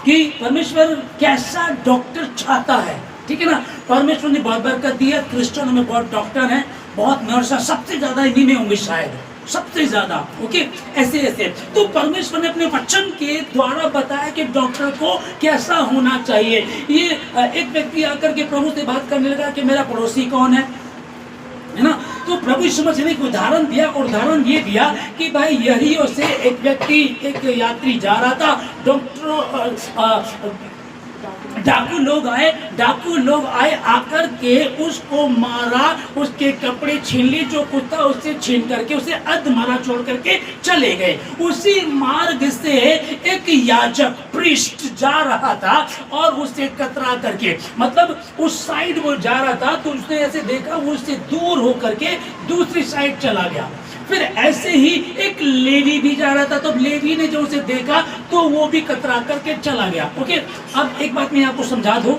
कि परमेश्वर कैसा डॉक्टर चाहता है, ठीक है ना। परमेश्वर ने बहुत बरकत दी है, क्रिश्चियनों में बहुत डॉक्टर हैं, बहुत नर्स हैं, सबसे ज्यादा इन्हीं में होंगे शायद, सबसे ज्यादा। ओके, ऐसे ऐसे तो परमेश्वर ने अपने वचन के द्वारा बताया कि डॉक्टर को कैसा होना चाहिए। ये एक व्यक्ति आकर के प्रभु से बात करने लगा कि मेरा पड़ोसी कौन है ना। तो प्रभु यीशु मसीह ने एक उदाहरण दिया, और उदाहरण ये दिया कि भाई यरीहो से एक व्यक्ति, एक यात्री जा रहा था, डाकू लोग आए आकर के उसको मारा, उसके कपड़े छीन लिए, जो कुछ था उससे छीन करके उसे अधमरा छोड़ करके चले गए। उसी मार्ग से एक याजक प्रीस्ट जा रहा था और उससे कतरा करके, मतलब उस साइड वो जा रहा था तो उसने ऐसे देखा, वो उससे दूर होकर के दूसरी साइड चला गया। फिर ऐसे ही एक लेवी भी जा रहा था, तो लेवी ने जो उसे देखा तो वो भी कतरा करके चला गया। ओके, अब एक बात मैं आपको समझा दूं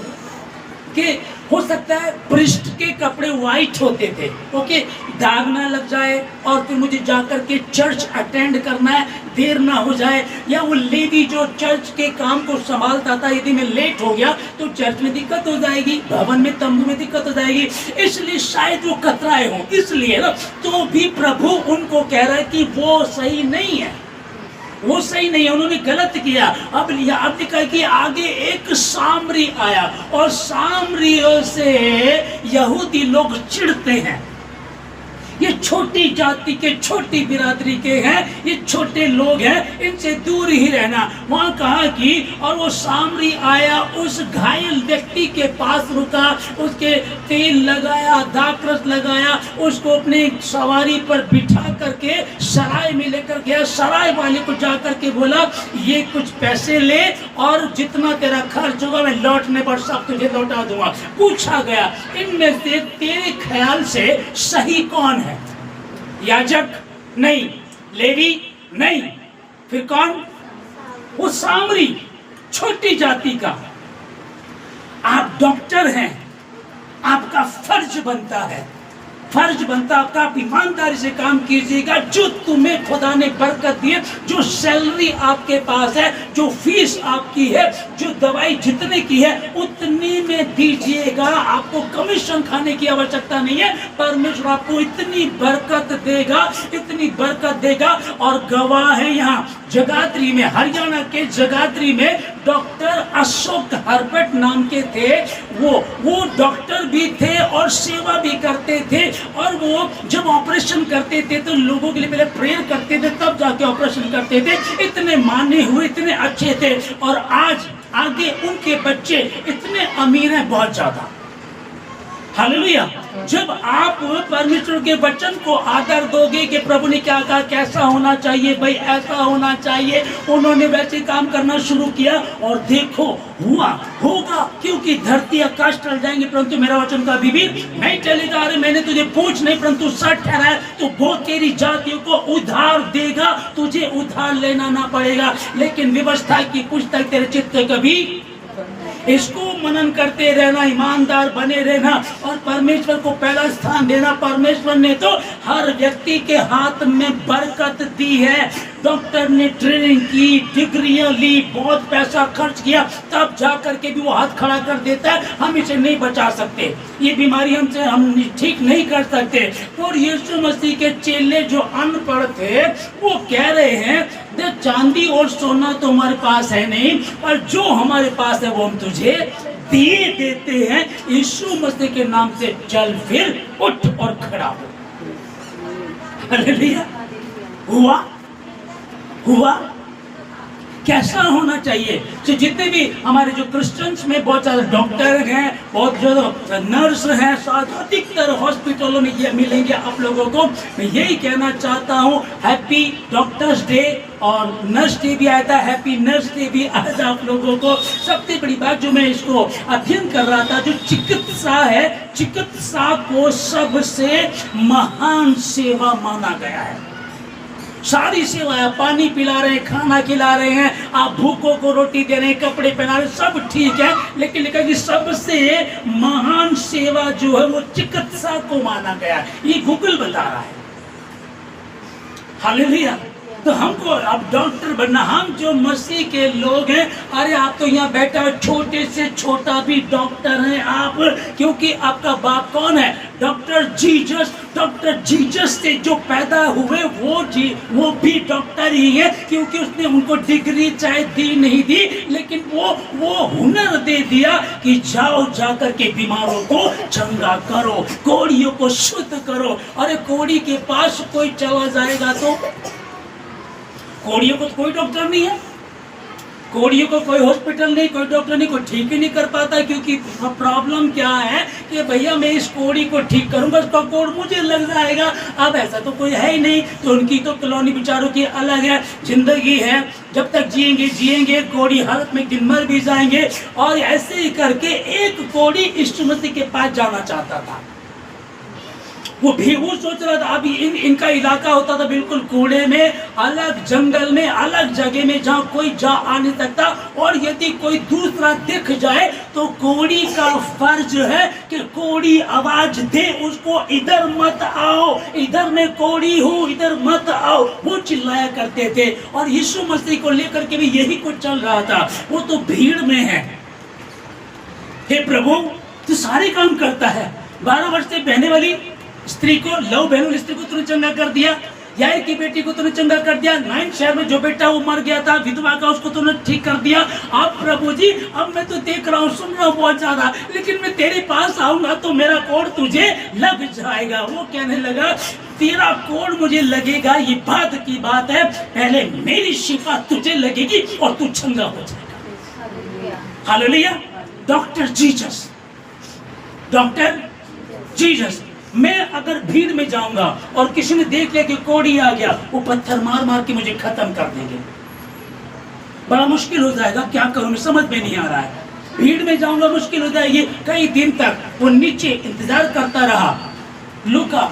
कि हो सकता है पृष्ठ के कपड़े व्हाइट होते थे, ओके, दाग ना लग जाए और फिर मुझे जाकर के चर्च अटेंड करना है, देर ना हो जाए, या वो लेवी जो चर्च के काम को संभालता था यदि मैं लेट हो गया तो चर्च में दिक्कत हो जाएगी, भवन में तंबू में दिक्कत हो जाएगी, इसलिए शायद वो कतराए हों। इसलिए ना तो भी प्रभु उनको कह रहा है कि वो सही नहीं है, वो सही नहीं है, उन्होंने गलत किया। अब लिखा कि आगे एक सामरी आया और सामरियों से यहूदी लोग चिढ़ते हैं। ये छोटी जाति के, छोटी बिरादरी के हैं, ये छोटे लोग हैं, इनसे दूर ही रहना। वहां कहा कि और वो सामरी आया, उस घायल व्यक्ति के पास रुका, उसके तेल लगाया, दाखरस लगाया, उसको अपने सवारी पर बिठा करके सराय में लेकर गया। सराय वाले को जाकर के बोला ये कुछ पैसे ले और जितना तेरा खर्च होगा मैं लौटने पर सब तुझे लौटा दूंगा। पूछा गया इनमें से तेरे ख्याल से सही कौन है? याजक नहीं, लेवी नहीं, फिर कौन? वो सामरी, छोटी जाति का। आप डॉक्टर हैं, आपका फर्ज बनता है, आपका आप ईमानदारी से काम कीजिएगा। जो तुम्हें खुदा ने बरकत दी है, जो सैलरी आपके पास है, जो फीस आपकी है, जो दवाई जितने की है उतनी में दीजिएगा। आपको कमीशन खाने की आवश्यकता नहीं है, परमेश्वर आपको इतनी बरकत देगा, इतनी बरकत देगा। और गवाह है यहाँ जगाधरी में, हरियाणा के जगाधरी में डॉक्टर अशोक हर्बट नाम के थे। वो डॉक्टर भी थे और सेवा भी करते थे, और वो जब ऑपरेशन करते थे तो लोगों के लिए पहले प्रेयर करते थे, तब जाके ऑपरेशन करते थे। इतने माने हुए, इतने अच्छे थे, और आज आगे उनके बच्चे इतने अमीर हैं, बहुत ज्यादा। हालेलुया। जब आप परमेश्वर के वचन को आदर दोगे कि प्रभु ने क्या कहा, कैसा होना चाहिए, भाई ऐसा होना चाहिए, उन्होंने वैसे काम करना शुरू किया, और देखो हुआ, होगा, क्योंकि धरती आकाश टल जाएंगे परंतु मेरा वचन का अभी भी नहीं टलेगा। अरे मैंने तुझे पूछ नहीं परंतु सच ठहराया, तो वो तेरी जातियों को उधार देगा, तुझे उधार लेना ना पड़ेगा। लेकिन व्यवस्था की पुस्तक तेरे चित्त कभी, इसको मनन करते रहना, ईमानदार बने रहना, और परमेश्वर को पहला स्थान देना। परमेश्वर ने तो हर व्यक्ति के हाथ में बरकत दी है। डॉक्टर ने ट्रेनिंग की, डिग्रियां ली, बहुत पैसा खर्च किया, तब जाकर के भी वो हाथ खड़ा कर देता है। हम इसे नहीं बचा सकते, ये बीमारी हमसे हम ठीक नहीं कर सकते। और यीशु मसीह के चेले जो अनपढ़ थे वो कह रहे हैं देख चांदी और सोना तो हमारे पास है नहीं, पर जो हमारे पास है वो हम तुझे दिए देते हैं। यीशु मसीह के नाम से चल, फिर उठ और खड़ा हो। हालेलुया। हुआ कैसा होना चाहिए? तो जितने भी हमारे जो क्रिश्चियंस में बहुत सारे डॉक्टर हैं, बहुत जो नर्स हैं, अधिकतर हॉस्पिटलों में ये मिलेंगे आप लोगों को। मैं यही कहना चाहता हूँ, हैप्पी डॉक्टर्स डे, और नर्स डे भी आया था, हैप्पी नर्स डे भी आज आप लोगों को। सबसे बड़ी बात जो मैं इसको अध्ययन कर रहा था, जो चिकित्सा है, चिकित्सा को सबसे महान सेवा माना गया है। सारी सेवाएं, पानी पिला रहे हैं, खाना खिला रहे हैं, आप भूखों को रोटी दे रहे हैं, कपड़े पहना रहे हैं, सब ठीक है, लेकिन लिखा कि सबसे महान सेवा जो है वो चिकित्सा को माना गया है। ये गूगल बता रहा है। हालेलुया। तो हमको अब डॉक्टर बनना, हम जो मसीह के लोग हैं, अरे आप तो यहाँ बैठा है, छोटे से छोटा भी डॉक्टर हैं आप, क्योंकि आपका बाप कौन है? Doctor Jesus. डॉक्टर जीसस से जो पैदा हुए वो भी डॉक्टर ही है, क्योंकि उसने उनको डिग्री चाहे दी नहीं दी, लेकिन वो हुनर दे दिया कि जाओ जाकर के बीमारों को चंगा करो, कोड़ियों को शुद्ध करो। अरे कोड़ी के पास कोई चला जाएगा तो कोड़ियों को कोई डॉक्टर नहीं है, कोड़ियों को कोई हॉस्पिटल नहीं, कोई डॉक्टर नहीं, कोई ठीक ही नहीं कर पाता। क्योंकि प्रॉब्लम क्या है कि भैया मैं इस कोड़ी को ठीक करूंगा, उसका कोड़ मुझे लग जाएगा। अब ऐसा तो कोई है ही नहीं, तो उनकी तो कॉलोनी बेचारों की अलग है, जिंदगी है, जब तक जिएंगे कोड़ी हालत में दिन मर भी जाएंगे। और ऐसे ही करके एक कोड़ी यीशु मसीह के पास जाना चाहता था। वो सोच रहा था, अभी इनका इलाका होता था बिल्कुल कूड़े में, अलग जंगल में, अलग जगह में, जहाँ कोई जा आ नहीं सकता। और यदि कोई दूसरा दिख जाए तो कोड़ी का फर्ज है कि कोड़ी आवाज दे उसको, इधर मत आओ, इधर मैं कोड़ी हूँ, इधर मत आओ। वो चिल्लाया करते थे। और यीशु मसीह को लेकर के भी यही कुछ चल रहा था। वो तो भीड़ में है, हे प्रभु तू सारे काम करता है। 12 वर्ष से बहने वाली स्त्री को, लव बहनों स्त्री को तूने चंगा कर दिया, यार की बेटी को तूने चंगा कर दिया, 9 शहर में जो बेटा वो मर गया था विधवा का, उसको तूने ठीक कर दिया। अब प्रभु जी अब मैं तो देख रहा हूँ, सुन रहा हूँ बहुत ज्यादा, लेकिन मैं तेरे पास आऊंगा तो मेरा कोड़ तुझे लग जाएगा। वो कहने लगा तेरा कोड़ मुझे लगेगा ये बात की बात है, पहले मेरी शिफा तुझे लगेगी और तू चंगा हो जाएगा। हालेलुया। Doctor Jesus. मैं अगर भीड़ में जाऊंगा और किसी ने देख लिया कि कोड़ी आ गया, वो पत्थर मार मार के मुझे खत्म कर देंगे, बड़ा मुश्किल हो जाएगा। क्या करूं मैं समझ में नहीं आ रहा है। भीड़ में जाऊंगा मुश्किल हो जाएगी। कई दिन तक वो नीचे इंतजार करता रहा। लूका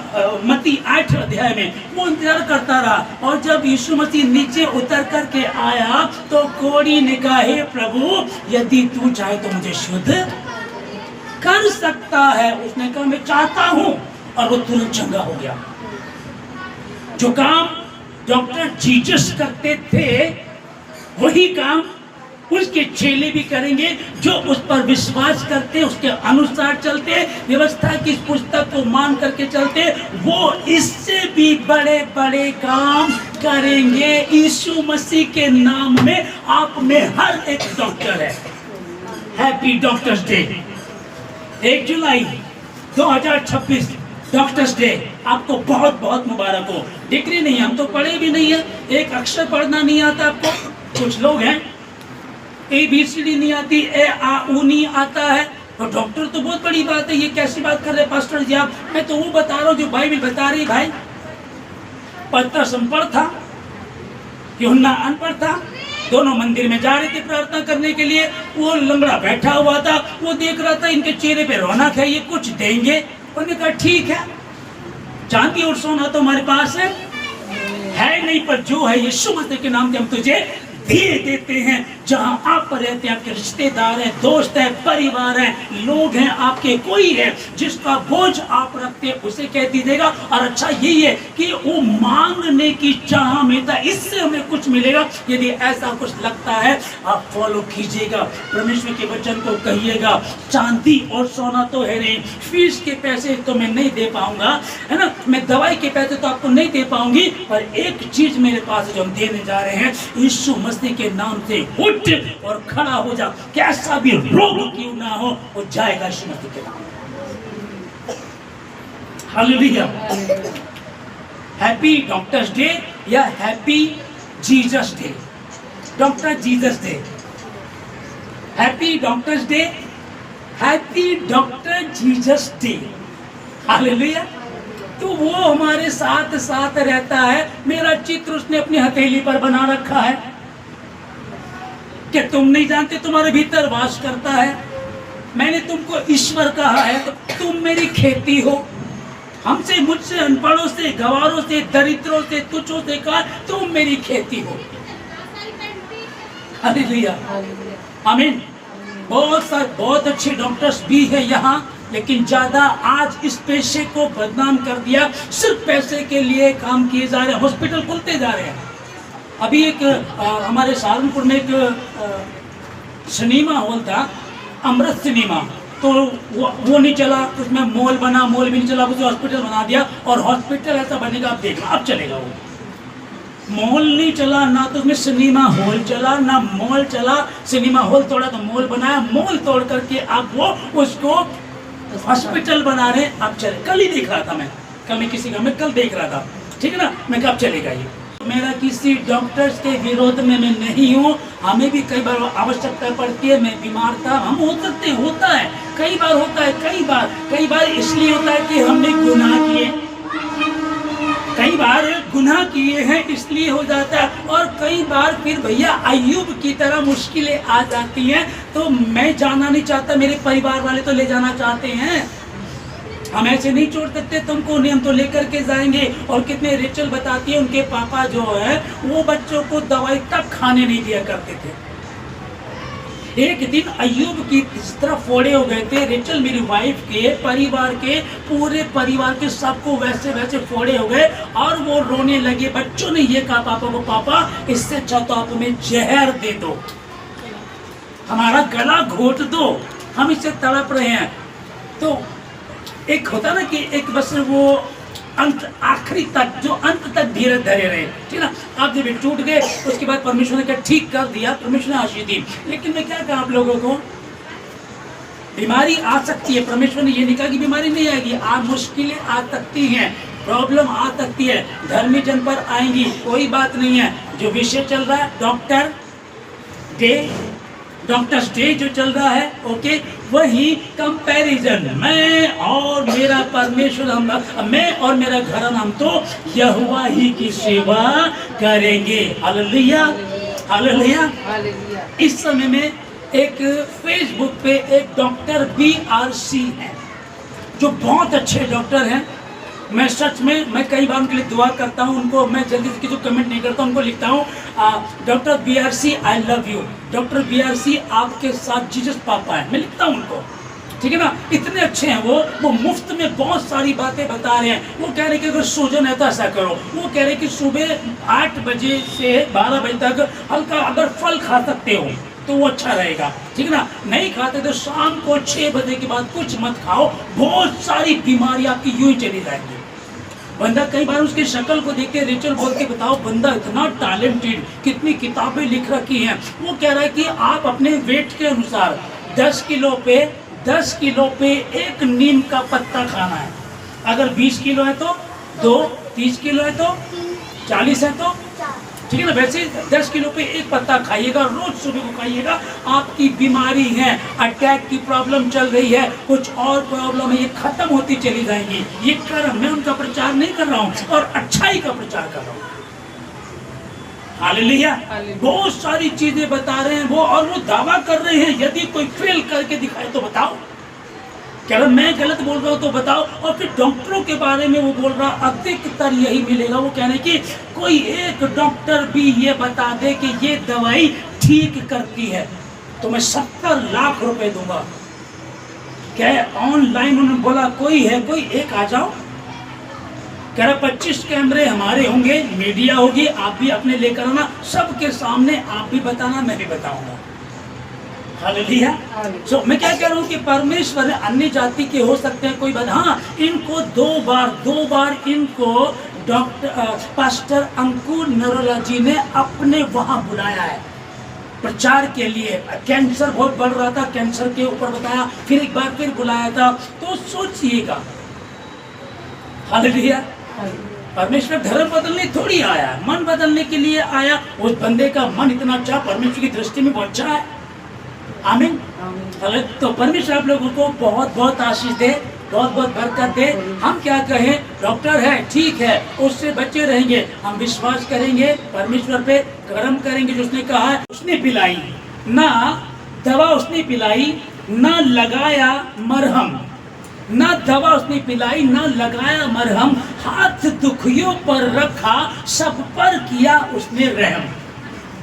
मत्ती 8 अध्याय में वो इंतजार करता रहा। और जब यीशु मसीह नीचे उतर करके आया तो कोड़ी ने कहा, हे प्रभु यदि तू चाहे तो मुझे शुद्ध कर सकता है। उसने कहा मैं चाहता हूं, और वो तुरंत चंगा हो गया। जो काम डॉक्टर जीसस करते थे वही काम उसके चेले भी करेंगे, जो उस पर विश्वास करते, उसके अनुसार चलते, व्यवस्था की पुस्तक को मान करके चलते, वो इससे भी बड़े बड़े काम करेंगे। यीशु मसीह के नाम में आप में हर एक डॉक्टर है। Happy doctors day. 1 जुलाई 2026 डॉक्टर्स डे आपको बहुत बहुत मुबारक हो। डिग्री नहीं, हम तो पढ़े भी नहीं है, एक अक्षर पढ़ना नहीं आता आपको। कुछ लोग हैं ABCD नहीं आती, A-A-U नहीं आता है, और डॉक्टर तो बहुत बड़ी बात है। ये कैसी बात कर रहे हैं पास्टर जी आप? मैं तो वो बता रहा हूँ जो बाइबल बता रही। भाई पतरस अनपढ़ था, यूहन्ना अनपढ़ था, दोनों मंदिर में जा रहे थे प्रार्थना करने के लिए। वो लंगड़ा बैठा हुआ था, वो देख रहा था इनके चेहरे पे रौनक है, ये कुछ देंगे। उन्होंने कहा ठीक है, चांदी और सोना तो हमारे पास है नहीं, पर जो है यीशु मसीह के नाम से हम तुझे दिए देते हैं। जहां आप रहते हैं, आपके रिश्तेदार हैं, दोस्त हैं, परिवार हैं, लोग हैं आपके, कोई है जिसका बोझ आप रखते हैं, उसे कह दीजिएगा। और अच्छा यही है कि वो मांगने की चाह में था, इससे हमें कुछ मिलेगा। यदि ऐसा कुछ लगता है आप फॉलो कीजिएगा, परमेश्वर के वचन को कहिएगा। चांदी और सोना तो है नहीं, फीस के पैसे तो मैं नहीं दे पाऊंगा, है ना, मैं दवाई के पैसे तो आपको नहीं दे पाऊंगी, पर एक चीज मेरे पास है जो हम देने जा रहे हैं। यीशु मसीह के नाम से उठ और खड़ा हो जा, कैसा भी रोग क्यों ना हो, वो जाएगा यीशु मसीह के नाम। हालेलुया। हैप्पी डॉक्टर्स डे या happy Jesus day. Doctor Jesus day, happy doctors day, happy doctor Jesus day. Hallelujah. तो वो हमारे साथ साथ रहता है। मेरा चित्र उसने अपनी हथेली पर बना रखा है। क्या तुम नहीं जानते तुम्हारे भीतर वास करता है? मैंने तुमको ईश्वर कहा है, तो तुम मेरी खेती हो। हमसे, मुझसे, अनपढ़ों से, गवारों से, दरिद्रों से, तुच्छों से कहा तुम मेरी खेती हो। हालेलुया, आमीन। बहुत अच्छे डॉक्टर्स भी है यहाँ, लेकिन ज्यादा आज इस पेशे को बदनाम कर दिया। सिर्फ पैसे के लिए काम किए जा रहे हैं, हॉस्पिटल खुलते जा रहे हैं, अभी एक हमारे सहारनपुर में एक सिनेमा हॉल था, अमृत सिनेमा, तो वो नहीं चला, उसमें मॉल बना, मॉल भी नहीं चला, उसे हॉस्पिटल बना दिया, और हॉस्पिटल ऐसा बनेगा आप देखना, अब चलेगा वो। मॉल नहीं चला ना, तो उसमें सिनेमा हॉल चला ना मॉल चला, सिनेमा हॉल तोड़ा तो मॉल बनाया, मॉल तोड़ करके अब वो उसको हॉस्पिटल बना रहे। अब चले, कल ही देख रहा था मैं, कल मैं किसी का मैं कल देख रहा था, ठीक है ना, मैं कब चलेगा ये। मेरा किसी डॉक्टर्स के विरोध में मैं नहीं हूँ, हमें भी कई बार आवश्यकता पड़ती है, मैं बीमार था, हम हो सकते, होता है, कई बार होता है, कई बार इसलिए होता है कि हमने गुनाह किए, कई बार गुनाह किए हैं इसलिए हो जाता है, और कई बार फिर भैया अय्यूब की तरह मुश्किलें आ जाती हैं, तो मैं जाना नहीं चाहता, मेरे परिवार वाले तो ले जाना चाहते हैं, हम ऐसे नहीं छोड़ सकते तुमको, नहीं हम तो लेकर के जाएंगे। और कितने रेचल बताती है उनके पापा जो है वो बच्चों को दवाई तक खाने नहीं दिया करते थे। एक दिन अय्यूब की इस तरह फोड़े हो गए थे, रेचल मेरी वाइफ के परिवार के, पूरे परिवार के सबको वैसे वैसे फोड़े हो गए, और वो रोने लगे। बच्चों ने ये कहा पापा को, पापा इससे अच्छा तो आप हमें जहर दे दो, हमारा गला घोट दो, हम इससे तड़प रहे हैं। तो एक होता ना कि एक बस वो अंत, आखिरी तक, जो अंत तक धीरज धरे रहे, ठीक ना। आप जब टूट गए उसके बाद परमेश्वर ने क्या ठीक कर दिया, परमेश्वर ने आशीष दी। लेकिन मैं क्या कहा आप लोगों को, बीमारी आ सकती है, परमेश्वर ने ये नहीं कहा कि बीमारी नहीं आएगी, मुश्किलें आ सकती हैं, प्रॉब्लम आ सकती है, धर्मी जन पर आएंगी, कोई बात नहीं है। जो विषय चल रहा है डॉक्टर्स डे जो चल रहा है, ओके, वही कंपैरिजन, मैं और मेरा परमेश्वर, मैं और मेरा घराना, हम तो यहोवा ही की सेवा करेंगे। Hallelujah, hallelujah. इस समय में एक फेसबुक पे एक डॉक्टर BRC है, जो बहुत अच्छे डॉक्टर हैं। मैं सच में, मैं कई बार उनके लिए दुआ करता हूँ, उनको मैं जल्दी से किसी को कमेंट नहीं करता, उनको लिखता हूँ doctor BRC I love you, doctor BRC आपके साथ जीसस पापा है, मैं लिखता हूँ उनको, ठीक है ना। इतने अच्छे हैं वो मुफ्त में बहुत सारी बातें बता रहे हैं। वो कह रहे हैं कि अगर सूजन है तो ऐसा करो, वो कह रहे हैं कि सुबह 8 बजे से 12 बजे तक हल्का अगर फल खा सकते हो तो वो अच्छा रहेगा, ठीक है ना। नहीं खाते तो शाम को 6 बजे के बाद कुछ मत खाओ, बहुत सारी बीमारियां आपकी यूं ही चली जाएंगी। बंदा कई बार उसकी शक्ल को देख के रेचल बोल के बताओ, बंदा इतना टैलेंटेड, कितनी किताबें लिख रखी हैं। वो कह रहा है कि आप अपने वेट के अनुसार 10 किलो पे एक नीम का पत्ता खाना है। अगर 20 किलो है तो 2, 30 किलो है तो 40 है तो, ठीक है ना। वैसे 10 किलो पे एक पत्ता खाइएगा, रोज सुबह को खाइएगा। आपकी बीमारी है, अटैक की प्रॉब्लम चल रही है, कुछ और प्रॉब्लम है, ये खत्म होती चली जाएंगी। ये कर्म, मैं उनका प्रचार नहीं कर रहा हूँ, और अच्छाई का प्रचार कर रहा हूँ। हालेलुया। बहुत सारी चीजें बता रहे हैं वो, और वो दावा कर रहे हैं, यदि कोई फेल करके दिखाए तो बताओ, क्या मैं गलत बोल रहा हूँ तो बताओ। और फिर डॉक्टरों के बारे में वो बोल रहा, अधिकतर यही मिलेगा। वो कह रहे कि कोई एक डॉक्टर भी ये बता दे कि ये दवाई ठीक करती है तो मैं 70 लाख रुपए दूंगा। क्या ऑनलाइन उन्होंने बोला कोई है, कोई एक आ जाओ। कह रहा 25 कैमरे हमारे होंगे, मीडिया होगी, आप भी अपने लेकर आना, सबके सामने आप भी बताना, मैं भी बताऊंगा। हालेलुया। सो मैं क्या कह रहा हूँ कि परमेश्वर अन्य जाति के हो सकते हैं, कोई बात, हाँ इनको दो बार इनको पास्टर अंकुर नरोला जी ने अपने वहां बुलाया है प्रचार के लिए। कैंसर बहुत बढ़ रहा था, कैंसर के ऊपर बताया, फिर एक बार फिर बुलाया था। तो सोचिएगा, हालेलुया। परमेश्वर धर्म बदलने थोड़ी आया, मन बदलने के लिए आया। उस बंदे का मन इतना अच्छा, परमेश्वर की दृष्टि में बहुत अच्छा है। आमीन। तो परमेश्वर आप लोगों को बहुत बहुत आशीष दे, बहुत बहुत बरकत दे। हम क्या कहें, डॉक्टर है ठीक है, उससे बचे रहेंगे, हम विश्वास करेंगे परमेश्वर पे, कर्म करेंगे जो उसने कहा है। उसने पिलाई ना दवा, उसने पिलाई ना लगाया मरहम, ना दवा उसने पिलाई ना लगाया मरहम, हाथ दुखियों पर रखा, सब पर किया उसने रहम।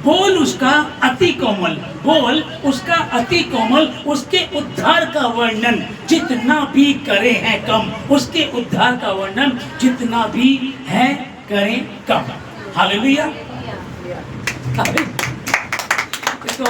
बोल उसका अति कोमल, बोल उसका अति कोमल, उसके उद्धार का वर्णन जितना भी करे हैं कम, उसके उद्धार का वर्णन जितना भी है करें कम। हालेलुया। इसको